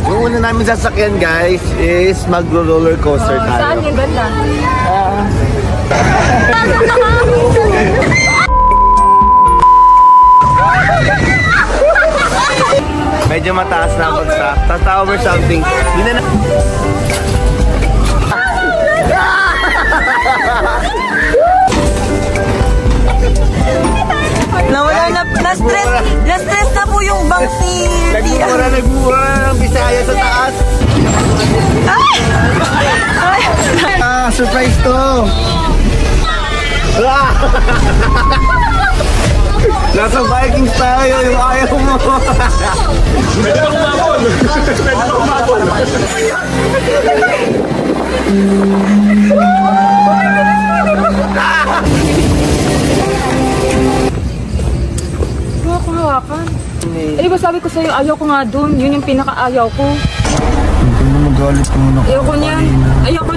Yung una namin sasakyan guys is magro-roller coaster tayo. Saan yung ganda? Medyo mataas na bagsak. Sa tower something. Yun na. Nawala na, na-stress na po yung bank ni Nagmumura ng Bisaya sa taas. Surprise to. Nasa Vikings tayo, yung ayaw mo. Pwede bang umabol? Pwede bang umabol? hawakan. Eh, ba sabi ko sa'yo, ayaw ko nga dun. Yun yung pinaka-ayaw ko. Hindi mo magalit ko muna. Ayaw ko niyan. Ayaw ko